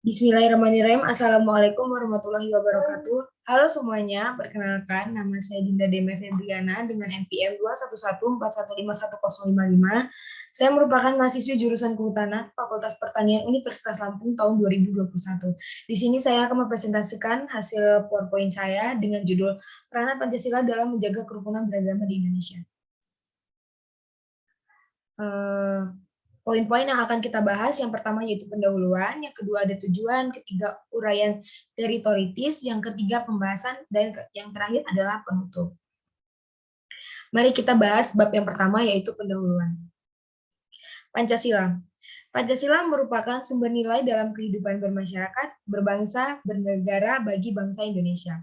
Bismillahirrahmanirrahim. Assalamualaikum warahmatullahi wabarakatuh. Halo semuanya, perkenalkan nama saya Dinda Deme Febriana dengan NPM 21141511055. Saya merupakan mahasiswi jurusan Kehutanan Fakultas Pertanian Universitas Lampung tahun 2021. Di sini saya akan mempresentasikan hasil PowerPoint saya dengan judul Peranan Pancasila dalam Menjaga Kerukunan Beragama di Indonesia. Poin-poin yang akan kita bahas, yang pertama yaitu pendahuluan, yang kedua ada tujuan, ketiga uraian teritoritis, yang ketiga pembahasan, dan yang terakhir adalah penutup. Mari kita bahas bab yang pertama yaitu pendahuluan. Pancasila. Pancasila merupakan sumber nilai dalam kehidupan bermasyarakat, berbangsa, bernegara bagi bangsa Indonesia.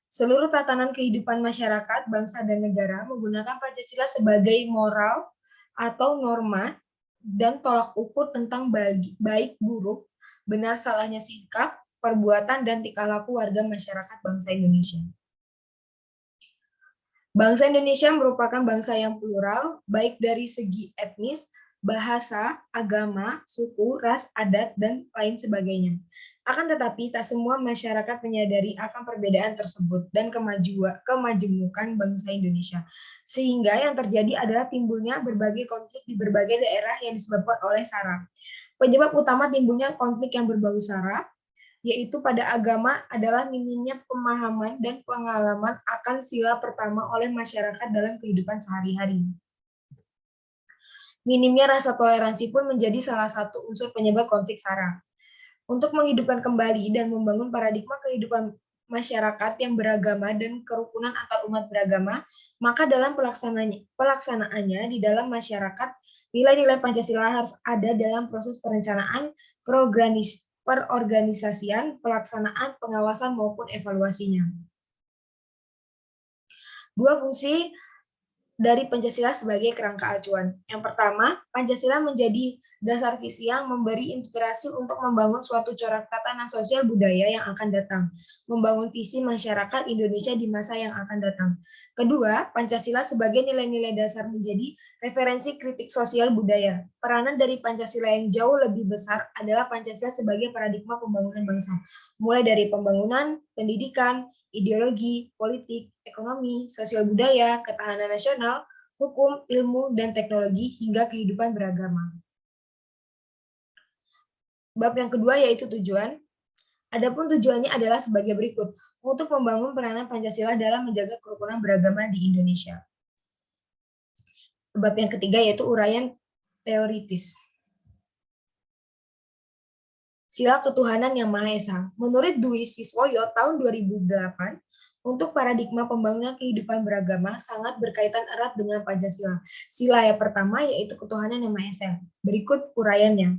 Seluruh tatanan kehidupan masyarakat, bangsa, dan negara menggunakan Pancasila sebagai moral atau norma dan tolak ukur tentang baik buruk, benar salahnya sikap, perbuatan, dan tingkah laku warga masyarakat bangsa Indonesia. Bangsa Indonesia merupakan bangsa yang plural, baik dari segi etnis, bahasa, agama, suku, ras, adat, dan lain sebagainya. Akan tetapi, tak semua masyarakat menyadari akan perbedaan tersebut dan kemajemukan bangsa Indonesia. Sehingga yang terjadi adalah timbulnya berbagai konflik di berbagai daerah yang disebabkan oleh SARA. Penyebab utama timbulnya konflik yang berbau SARA, yaitu pada agama, adalah minimnya pemahaman dan pengalaman akan sila pertama oleh masyarakat dalam kehidupan sehari-hari. Minimnya rasa toleransi pun menjadi salah satu unsur penyebab konflik SARA. Untuk menghidupkan kembali dan membangun paradigma kehidupan masyarakat yang beragama dan kerukunan antar umat beragama, maka dalam pelaksanaannya di dalam masyarakat, nilai-nilai Pancasila harus ada dalam proses perencanaan, perorganisasian, pelaksanaan, pengawasan, maupun evaluasinya. Dua fungsi dari Pancasila sebagai kerangka acuan. Yang pertama, Pancasila menjadi dasar visi yang memberi inspirasi untuk membangun suatu corak tatanan sosial budaya yang akan datang, membangun visi masyarakat Indonesia di masa yang akan datang. Kedua, Pancasila sebagai nilai-nilai dasar menjadi referensi kritik sosial budaya. Peranan dari Pancasila yang jauh lebih besar adalah Pancasila sebagai paradigma pembangunan bangsa, mulai dari pembangunan, pendidikan, ideologi, politik, ekonomi, sosial budaya, ketahanan nasional, hukum, ilmu, dan teknologi, hingga kehidupan beragama. Bab yang kedua yaitu tujuan. Adapun tujuannya adalah sebagai berikut, untuk membangun peranan Pancasila dalam menjaga kerukunan beragama di Indonesia. Bab yang ketiga yaitu uraian teoritis. Sila Ketuhanan Yang Maha Esa. Menurut Dwi Siswoyo tahun 2008, untuk paradigma pembangunan kehidupan beragama sangat berkaitan erat dengan Pancasila. Sila yang pertama yaitu Ketuhanan Yang Maha Esa. Berikut uraiannya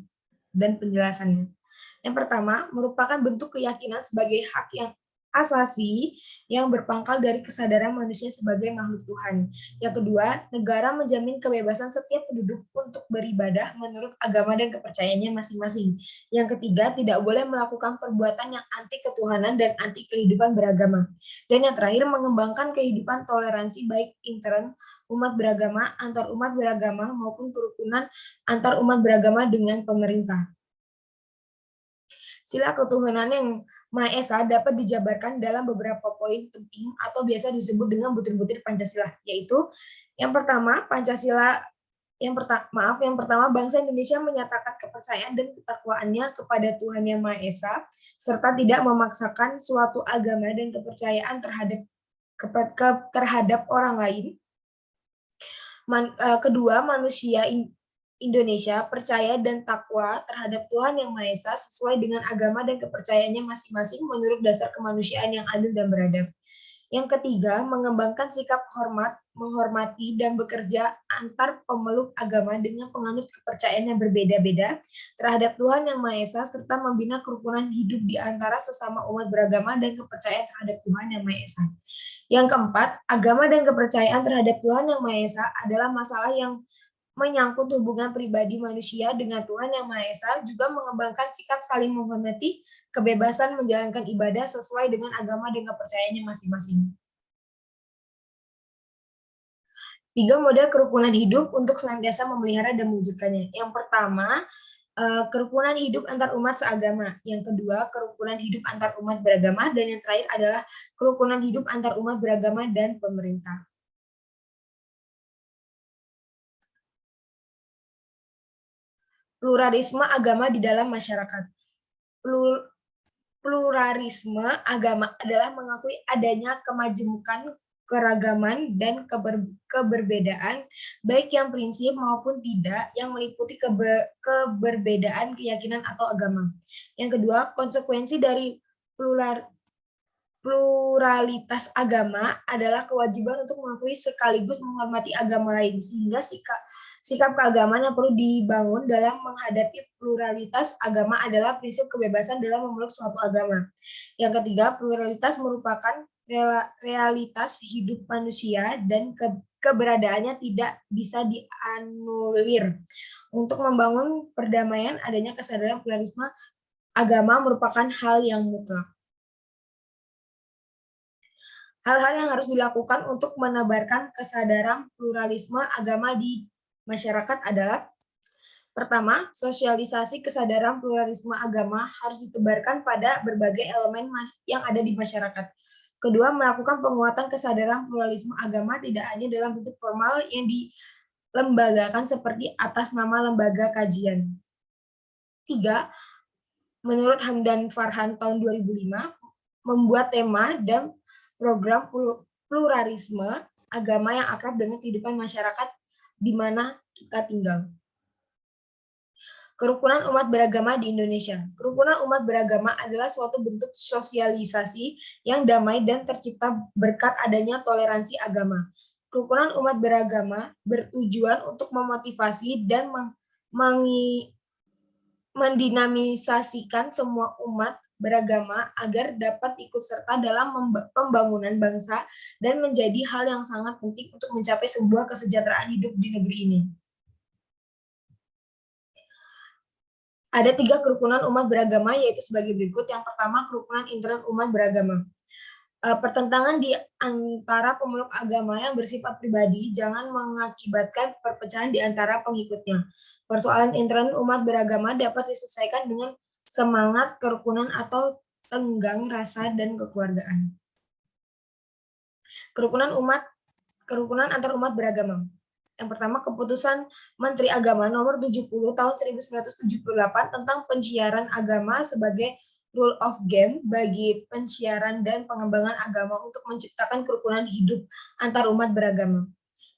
dan penjelasannya. Yang pertama, merupakan bentuk keyakinan sebagai hak yang asasi yang berpangkal dari kesadaran manusia sebagai makhluk Tuhan. Yang kedua, negara menjamin kebebasan setiap penduduk untuk beribadah menurut agama dan kepercayaannya masing-masing. Yang ketiga, tidak boleh melakukan perbuatan yang anti ketuhanan dan anti kehidupan beragama. Dan yang terakhir, mengembangkan kehidupan toleransi baik intern umat beragama, antar umat beragama, maupun kerukunan antar umat beragama dengan pemerintah. Sila Ketuhanan Yang Maha Esa dapat dijabarkan dalam beberapa poin penting atau biasa disebut dengan butir-butir Pancasila, yaitu yang pertama, yang pertama bangsa Indonesia menyatakan kepercayaan dan ketakwaannya kepada Tuhan Yang Maha Esa serta tidak memaksakan suatu agama dan kepercayaan terhadap orang lain. Kedua, manusia Indonesia percaya dan takwa terhadap Tuhan Yang Maha Esa sesuai dengan agama dan kepercayaannya masing-masing menurut dasar kemanusiaan yang adil dan beradab. Yang ketiga, mengembangkan sikap hormat, menghormati, dan bekerja antar pemeluk agama dengan penganut kepercayaan yang berbeda-beda terhadap Tuhan Yang Maha Esa serta membina kerukunan hidup di antara sesama umat beragama dan kepercayaan terhadap Tuhan Yang Maha Esa. Yang keempat, agama dan kepercayaan terhadap Tuhan Yang Maha Esa adalah masalah yang menyangkut hubungan pribadi manusia dengan Tuhan Yang Maha Esa, juga mengembangkan sikap saling menghormati, kebebasan menjalankan ibadah sesuai dengan agama dan kepercayaannya masing-masing. 3 model kerukunan hidup untuk senantiasa memelihara dan mewujudkannya. Yang pertama, Kerukunan hidup antar umat seagama. Yang kedua, kerukunan hidup antar umat beragama. Dan yang terakhir adalah kerukunan hidup antar umat beragama dan pemerintah. Pluralisme agama di dalam masyarakat. Pluralisme agama adalah mengakui adanya kemajemukan, keragaman, dan keberbedaan, baik yang prinsip maupun tidak, yang meliputi keberbedaan keyakinan atau agama. Yang kedua, konsekuensi dari pluralitas agama adalah kewajiban untuk mengakui sekaligus menghormati agama lain, sehingga sikap keagamaan yang perlu dibangun dalam menghadapi pluralitas agama adalah prinsip kebebasan dalam memeluk suatu agama. Yang ketiga, pluralitas merupakan realitas hidup manusia dan keberadaannya tidak bisa dianulir. Untuk membangun perdamaian, adanya kesadaran pluralisme agama merupakan hal yang mutlak. Hal-hal yang harus dilakukan untuk menebarkan kesadaran pluralisme agama di masyarakat adalah: pertama, sosialisasi kesadaran pluralisme agama harus ditebarkan pada berbagai elemen yang ada di masyarakat. Kedua, melakukan penguatan kesadaran pluralisme agama tidak hanya dalam bentuk formal yang dilembagakan seperti atas nama lembaga kajian. Tiga, menurut Hamdan Farhan tahun 2005, membuat tema dan program pluralisme agama yang akrab dengan kehidupan masyarakat di mana kita tinggal. Kerukunan umat beragama di Indonesia. Kerukunan umat beragama adalah suatu bentuk sosialisasi yang damai dan tercipta berkat adanya toleransi agama. Kerukunan umat beragama bertujuan untuk memotivasi dan mendinamisasikan semua umat beragama agar dapat ikut serta dalam pembangunan bangsa dan menjadi hal yang sangat penting untuk mencapai sebuah kesejahteraan hidup di negeri ini. Ada 3 kerukunan umat beragama, yaitu sebagai berikut. Yang pertama, kerukunan intern umat beragama. Pertentangan di antara pemeluk agama yang bersifat pribadi jangan mengakibatkan perpecahan di antara pengikutnya. Persoalan intern umat beragama dapat diselesaikan dengan semangat kerukunan atau tenggang rasa dan kekeluargaan. Kerukunan antar umat beragama. Yang pertama, keputusan Menteri Agama nomor 70 tahun 1978 tentang pensiaran agama sebagai rule of game bagi pensiaran dan pengembangan agama untuk menciptakan kerukunan hidup antar umat beragama.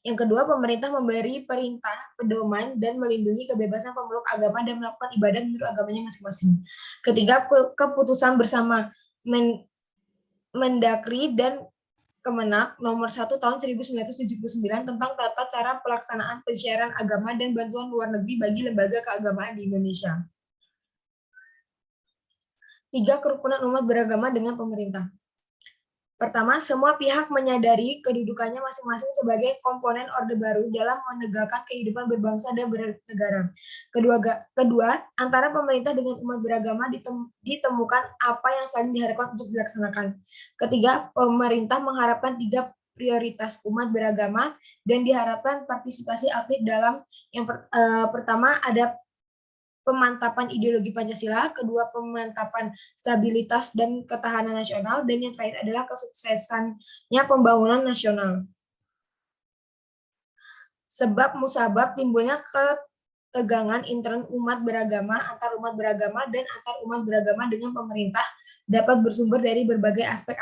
Yang kedua, pemerintah memberi perintah, pedoman, dan melindungi kebebasan pemeluk agama dan melakukan ibadah menurut agamanya masing-masing. Ketiga, keputusan bersama Mendagri dan Kemenak nomor 1 tahun 1979 tentang tata cara pelaksanaan pensiaran agama dan bantuan luar negeri bagi lembaga keagamaan di Indonesia. 3. Kerukunan umat beragama dengan pemerintah. Pertama, semua pihak menyadari kedudukannya masing-masing sebagai komponen Orde Baru dalam menegakkan kehidupan berbangsa dan bernegara. Kedua, antara pemerintah dengan umat beragama ditemukan apa yang saling diharapkan untuk dilaksanakan. Ketiga, pemerintah mengharapkan 3 prioritas umat beragama dan diharapkan partisipasi aktif dalam yang pertama ada pemantapan ideologi Pancasila, kedua pemantapan stabilitas dan ketahanan nasional, dan yang terakhir adalah kesuksesannya pembangunan nasional. Sebab musabab timbulnya ketegangan intern umat beragama, antar umat beragama, dan antar umat beragama dengan pemerintah dapat bersumber dari berbagai aspek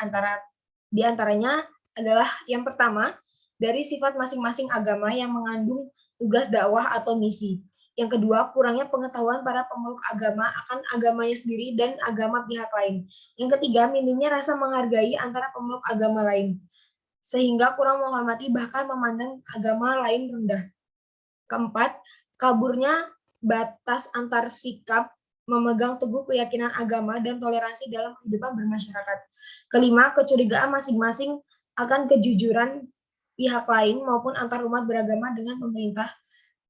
di antaranya adalah yang pertama, dari sifat masing-masing agama yang mengandung tugas dakwah atau misi. Yang kedua, kurangnya pengetahuan para pemeluk agama akan agamanya sendiri dan agama pihak lain. Yang ketiga, minimnya rasa menghargai antara pemeluk agama lain, sehingga kurang menghormati bahkan memandang agama lain rendah. Keempat, kaburnya batas antar sikap memegang teguh keyakinan agama dan toleransi dalam kehidupan bermasyarakat. Kelima, kecurigaan masing-masing akan kejujuran pihak lain maupun antar umat beragama dengan pemerintah.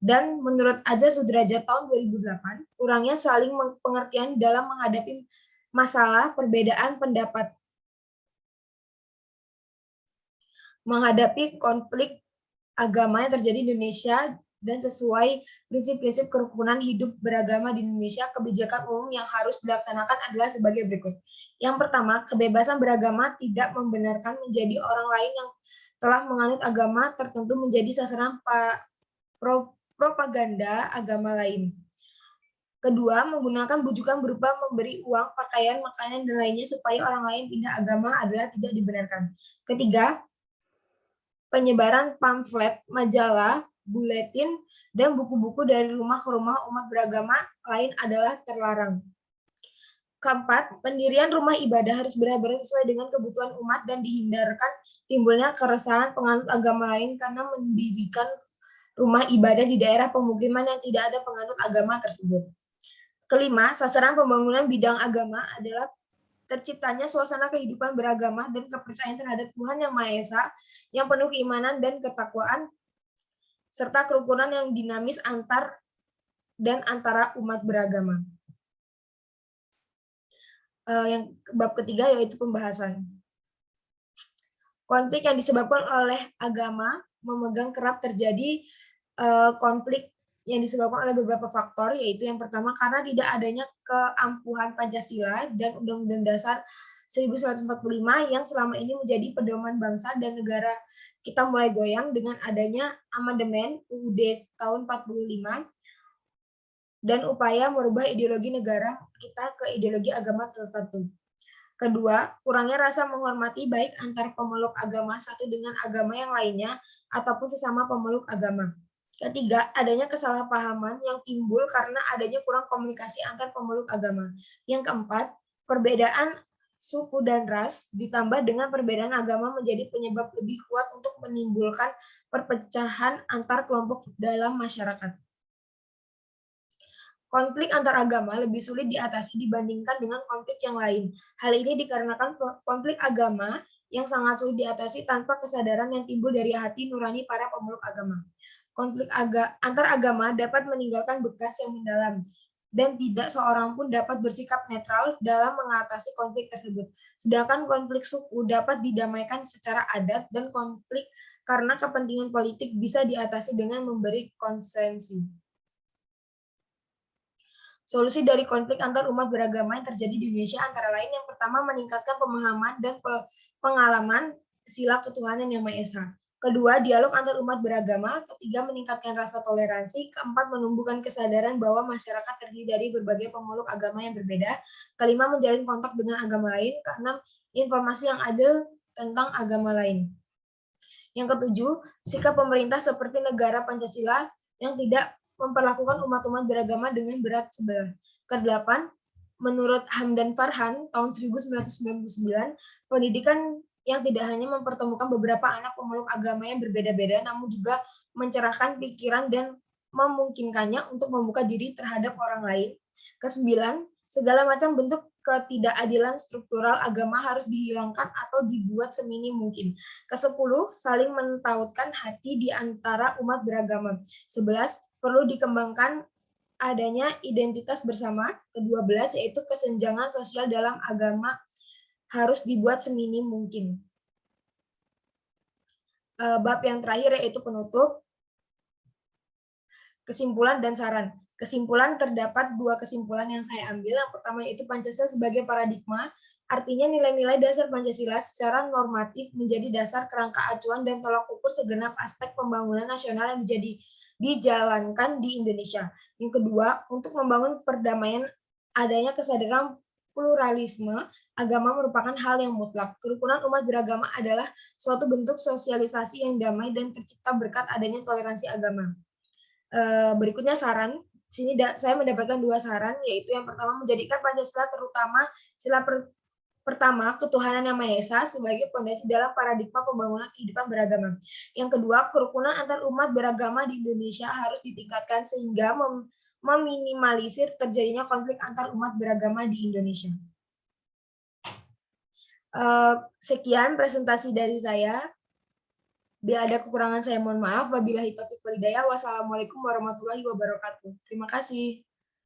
Dan menurut Aja Sudrajat tahun 2008, kurangnya saling pengertian dalam menghadapi masalah perbedaan pendapat. Menghadapi konflik agama yang terjadi di Indonesia dan sesuai prinsip-prinsip kerukunan hidup beragama di Indonesia, kebijakan umum yang harus dilaksanakan adalah sebagai berikut. Yang pertama, kebebasan beragama tidak membenarkan menjadi orang lain yang telah menganut agama tertentu menjadi sasaran propaganda agama lain. Kedua, menggunakan bujukan berupa memberi uang, pakaian, makanan, dan lainnya supaya orang lain pindah agama adalah tidak dibenarkan. Ketiga, penyebaran pamflet, majalah, buletin, dan buku-buku dari rumah ke rumah umat beragama lain adalah terlarang. Keempat, pendirian rumah ibadah harus benar-benar sesuai dengan kebutuhan umat dan dihindarkan timbulnya keresahan penganut agama lain karena mendirikan rumah ibadah di daerah pemukiman yang tidak ada penganut agama tersebut. Kelima, sasaran pembangunan bidang agama adalah terciptanya suasana kehidupan beragama dan kepercayaan terhadap Tuhan Yang Maha Esa yang penuh keimanan dan ketakwaan, serta kerukunan yang dinamis antara umat beragama. Yang bab ketiga yaitu pembahasan. Konflik yang disebabkan oleh agama memegang kerap terjadi konflik yang disebabkan oleh beberapa faktor, yaitu yang pertama karena tidak adanya keampuhan Pancasila dan Undang-Undang Dasar 1945 yang selama ini menjadi pedoman bangsa dan negara kita mulai goyang dengan adanya amandemen UUD tahun 45 dan upaya merubah ideologi negara kita ke ideologi agama tertentu. Kedua, kurangnya rasa menghormati baik antar pemeluk agama satu dengan agama yang lainnya ataupun sesama pemeluk agama. Ketiga, adanya kesalahpahaman yang timbul karena adanya kurang komunikasi antar pemeluk agama. Yang keempat, perbedaan suku dan ras ditambah dengan perbedaan agama menjadi penyebab lebih kuat untuk menimbulkan perpecahan antar kelompok dalam masyarakat. Konflik antar agama lebih sulit diatasi dibandingkan dengan konflik yang lain. Hal ini dikarenakan konflik agama yang sangat sulit diatasi tanpa kesadaran yang timbul dari hati nurani para pemeluk agama. Konflik antar agama dapat meninggalkan bekas yang mendalam, dan tidak seorang pun dapat bersikap netral dalam mengatasi konflik tersebut. Sedangkan konflik suku dapat didamaikan secara adat, dan konflik karena kepentingan politik bisa diatasi dengan memberi konsensi. Solusi dari konflik antar umat beragama yang terjadi di Indonesia antara lain yang pertama meningkatkan pemahaman dan pengalaman sila ketuhanan Yang Maha Esa. Kedua, dialog antar umat beragama. Ketiga, meningkatkan rasa toleransi. Keempat, menumbuhkan kesadaran bahwa masyarakat terdiri dari berbagai pemeluk agama yang berbeda. Kelima, menjalin kontak dengan agama lain. Keenam, informasi yang adil tentang agama lain. Yang ketujuh, sikap pemerintah seperti negara Pancasila yang tidak memperlakukan umat-umat beragama dengan berat sebelah. Kedelapan, menurut Hamdan Farhan tahun 1999, pendidikan yang tidak hanya mempertemukan beberapa anak pemeluk agama yang berbeda-beda, namun juga mencerahkan pikiran dan memungkinkannya untuk membuka diri terhadap orang lain. Kesembilan, segala macam bentuk ketidakadilan struktural agama harus dihilangkan atau dibuat seminim mungkin. Kesepuluh, saling mentautkan hati di antara umat beragama. 11, perlu dikembangkan adanya identitas bersama. Ke-12, yaitu kesenjangan sosial dalam agama harus dibuat seminim mungkin. Bab yang terakhir yaitu penutup, kesimpulan dan saran. Kesimpulan, terdapat dua kesimpulan yang saya ambil. Yang pertama yaitu Pancasila sebagai paradigma, artinya nilai-nilai dasar Pancasila secara normatif menjadi dasar kerangka acuan dan tolak ukur segenap aspek pembangunan nasional yang dijalankan di Indonesia. Yang kedua, untuk membangun perdamaian, adanya kesadaran pluralisme agama merupakan hal yang mutlak. Kerukunan umat beragama adalah suatu bentuk sosialisasi yang damai dan tercipta berkat adanya toleransi agama. Berikutnya saran. Sini saya mendapatkan dua saran, yaitu yang pertama menjadikan Pancasila terutama sila pertama ketuhanan Yang Maha Esa sebagai fondasi dalam paradigma pembangunan kehidupan beragama. Yang kedua, kerukunan antar umat beragama di Indonesia harus ditingkatkan sehingga meminimalisir terjadinya konflik antar umat beragama di Indonesia. Sekian presentasi dari saya. Bila ada kekurangan saya mohon maaf. Wabillahi taufiq wal hidayah. Wassalamualaikum warahmatullahi wabarakatuh. Terima kasih.